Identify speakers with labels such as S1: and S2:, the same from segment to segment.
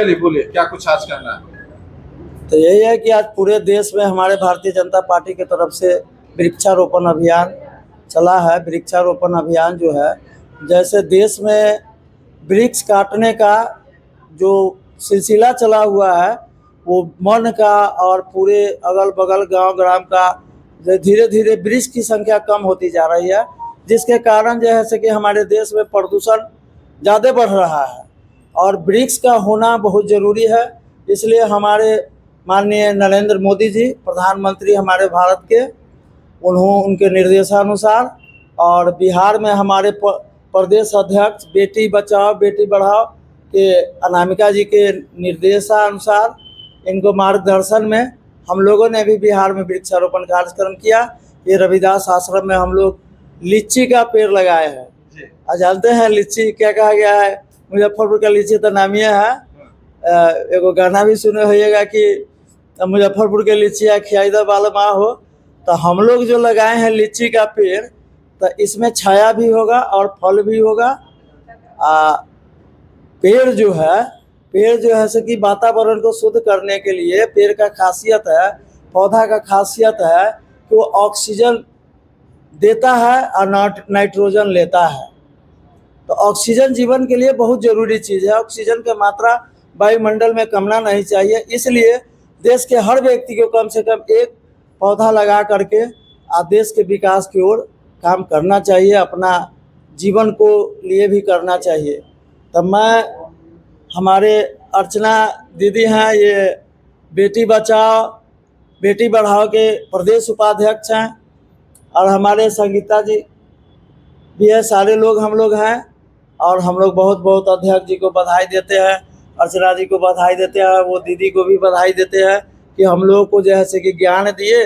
S1: चलिए बोलिए, क्या कुछ आज करना है?
S2: तो यही है कि आज पूरे देश में हमारे भारतीय जनता पार्टी की तरफ से वृक्षारोपण अभियान चला है। वृक्षारोपण अभियान जो है, जैसे देश में वृक्ष काटने का जो सिलसिला चला हुआ है, वो मन का और पूरे अगल बगल गांव ग्राम का धीरे धीरे वृक्ष की संख्या कम होती जा रही है, जिसके कारण जो है कि हमारे देश में प्रदूषण ज़्यादा बढ़ रहा है और वृक्ष का होना बहुत ज़रूरी है। इसलिए हमारे माननीय नरेंद्र मोदी जी, प्रधानमंत्री हमारे भारत के, उनके निर्देशानुसार और बिहार में हमारे प्रदेश अध्यक्ष बेटी बचाओ बेटी बढ़ाओ के अनामिका जी के निर्देशानुसार, इनको मार्गदर्शन में हम लोगों ने भी बिहार में वृक्षारोपण कार्यक्रम किया। ये रविदास आश्रम में हम लोग लीची का पेड़ लगाए हैं। जानते हैं लीची क्या कहा गया है? मुजफ्फरपुर का लीची तो नामिये है। एगो गाना भी सुने होइएगा कि मुजफ्फरपुर के लीचिया खियाईदा बाल माँ हो। तो हम लोग जो लगाए हैं लीची का पेड़, तो इसमें छाया भी होगा और फल भी होगा। पेड़ जो है सो कि वातावरण को शुद्ध करने के लिए पेड़ का खासियत है, पौधा का खासियत है कि वो ऑक्सीजन देता है और नाइट्रोजन लेता है। तो ऑक्सीजन जीवन के लिए बहुत ज़रूरी चीज़ है। ऑक्सीजन की मात्रा वायुमंडल में कमना नहीं चाहिए, इसलिए देश के हर व्यक्ति को कम से कम एक पौधा लगा करके देश के विकास की ओर काम करना चाहिए, अपना जीवन को लिए भी करना चाहिए। तब मैं, हमारे अर्चना दीदी हैं, ये बेटी बचाओ बेटी बढ़ाओ के प्रदेश उपाध्यक्ष हैं, और हमारे संगीता जी भी है, सारे लोग हम लोग हैं। और हम लोग बहुत बहुत अध्यक्ष जी को बधाई देते हैं, अर्चना जी को बधाई देते हैं, वो दीदी को भी बधाई देते हैं कि हम लोगों को जैसे कि ज्ञान दिए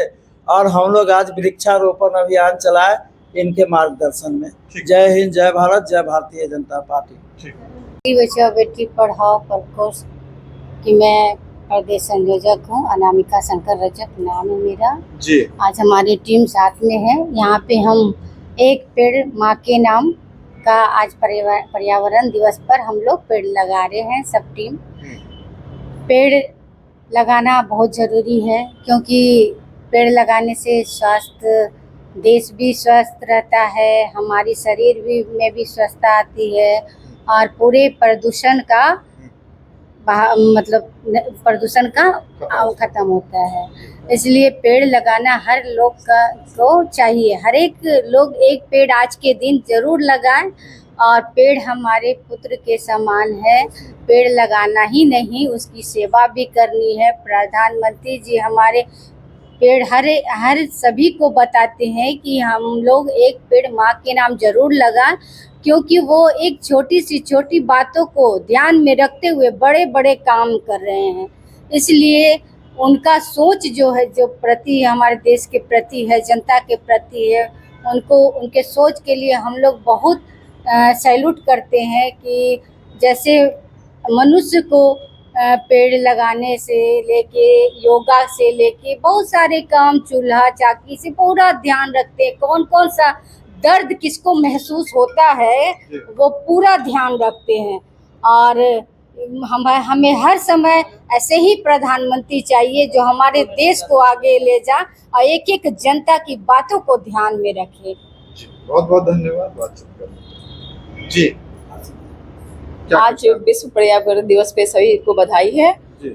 S2: और हम लोग आज वृक्षारोपण अभियान चलाए इनके मार्गदर्शन में। जय हिंद, जय भारत, जय भारतीय जनता पार्टी।
S3: बेटी बचाओ बेटी पढ़ाओ प्रकोष्ठ की मैं प्रदेश संयोजक हूँ। अनामिका शंकर रजक नाम है मेरा जी। आज हमारी टीम साथ में है। यहाँ पे हम एक पेड़ माँ के नाम का आज पर्यावरण दिवस पर हम लोग पेड़ लगा रहे हैं। सब टीम पेड़ लगाना बहुत ज़रूरी है, क्योंकि पेड़ लगाने से स्वास्थ्य, देश भी स्वस्थ रहता है, हमारी शरीर भी में भी स्वस्थता आती है और पूरे प्रदूषण का प्रदूषण का खत्म होता है। इसलिए पेड़ लगाना हर लोग को चाहिए। हर एक लोग एक पेड़ आज के दिन जरूर लगाएं, और पेड़ हमारे पुत्र के समान है। पेड़ लगाना ही नहीं, उसकी सेवा भी करनी है। प्रधानमंत्री जी हमारे पेड़ हर सभी को बताते हैं कि हम लोग एक पेड़ माँ के नाम जरूर लगाएं, क्योंकि वो एक छोटी सी छोटी बातों को ध्यान में रखते हुए बड़े बड़े काम कर रहे हैं। इसलिए उनका सोच जो है, जो प्रति हमारे देश के प्रति है, जनता के प्रति है, उनके सोच के लिए हम लोग बहुत सैल्यूट करते हैं कि जैसे मनुष्य को पेड़ लगाने से लेके, योगा से लेके बहुत सारे काम, चूल्हा चाकी से पूरा ध्यान रखते हैं। कौन कौन सा दर्द किसको महसूस होता है वो पूरा ध्यान रखते हैं। और हमें हर समय ऐसे ही प्रधानमंत्री चाहिए जो हमारे देश को आगे ले जा और एक एक जनता की बातों को ध्यान में रखे।
S1: बहुत बहुत धन्यवाद बातचीत करने जी।
S4: आज विश्व पर्यावरण दिवस पे सभी को बधाई है।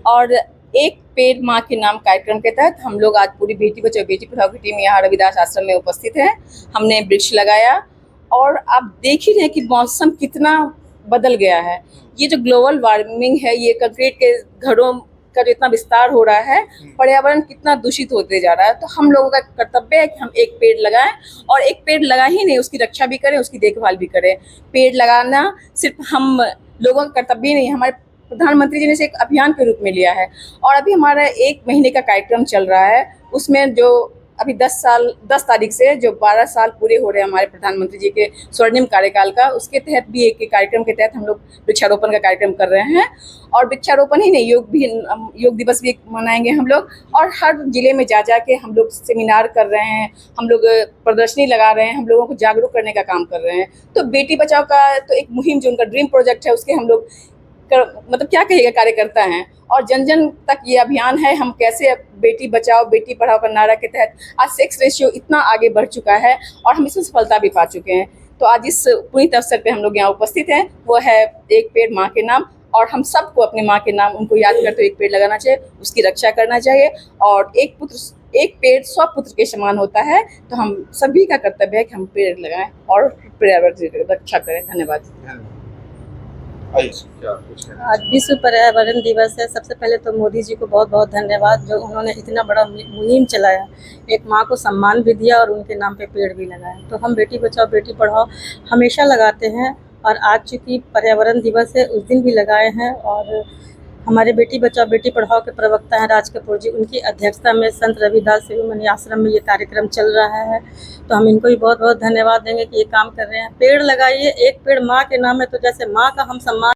S4: और एक पेड़ माँ के नाम कार्यक्रम के तहत हम लोग आज पूरी बेटी बचाओ बेटी पढ़ाओ की टीम यहाँ रविदास आश्रम में उपस्थित है। हमने वृक्ष लगाया और आप देख ही रहे हैं कि मौसम कितना बदल गया है। ये जो ग्लोबल वार्मिंग है, ये कंक्रीट के घरों का जो इतना विस्तार हो रहा है, पर्यावरण कितना दूषित होते जा रहा है। तो हम लोगों का कर्तव्य है कि हम एक पेड़ लगाएं, और एक पेड़ लगा ही नहीं, उसकी रक्षा भी करें, उसकी देखभाल भी करें। पेड़ लगाना सिर्फ हम लोगों का कर्तव्य नहीं, हमारे प्रधानमंत्री जी ने इसे एक अभियान के रूप में लिया है। और अभी हमारा 1 महीने का कार्यक्रम चल रहा है, उसमें जो अभी 10 तारीख से जो 12 साल पूरे हो रहे हैं हमारे प्रधानमंत्री जी के स्वर्णिम कार्यकाल का, उसके तहत भी एक कार्यक्रम के तहत हम लोग वृक्षारोपण का कार्यक्रम कर रहे हैं। और वृक्षारोपण ही नहीं, योग दिवस भी मनाएंगे हम लोग। और हर जिले में जा के हम लोग सेमिनार कर रहे हैं, हम लोग प्रदर्शनी लगा रहे हैं, हम लोगों को जागरूक करने का काम कर रहे हैं। तो बेटी बचाओ का तो एक मुहिम जो उनका ड्रीम प्रोजेक्ट है, उसके हम लोग मतलब क्या कहिएगा कार्यकर्ता हैं, और जन जन तक ये अभियान है। हम कैसे बेटी बचाओ बेटी पढ़ाओ का नारा के तहत आज सेक्स रेशियो इतना आगे बढ़ चुका है और हम इसमें सफलता भी पा चुके हैं। तो आज इस पुनीत अवसर पे हम लोग यहाँ उपस्थित हैं, वो है एक पेड़ माँ के नाम, और हम सबको अपने माँ के नाम उनको याद करते हुए एक पेड़ लगाना चाहिए, उसकी रक्षा करना चाहिए। और एक पेड़ 100 पुत्र के समान होता है, तो हम सभी का कर्तव्य है कि हम पेड़ लगाएं और पर्यावरण की रक्षा करें। धन्यवाद।
S1: आइए, क्या कुछ कहना
S5: आज विश्व पर्यावरण दिवस है। सबसे पहले तो मोदी जी को बहुत बहुत धन्यवाद, जो उन्होंने इतना बड़ा मुहिम चलाया, एक माँ को सम्मान भी दिया और उनके नाम पे पेड़ भी लगाया। तो हम बेटी बचाओ बेटी पढ़ाओ हमेशा लगाते हैं, और आज चूँकि पर्यावरण दिवस है उस दिन भी लगाए हैं। और हमारे बेटी बचाओ बेटी पढ़ाओ के प्रवक्ता हैं राज कपूर जी, उनकी अध्यक्षता में संत रविदास शिरोमणि आश्रम में ये कार्यक्रम चल रहा है। तो हम इनको भी बहुत बहुत धन्यवाद देंगे कि ये काम कर रहे हैं। पेड़ लगाइए, एक पेड़ माँ के नाम है, तो जैसे माँ का हम सम्मान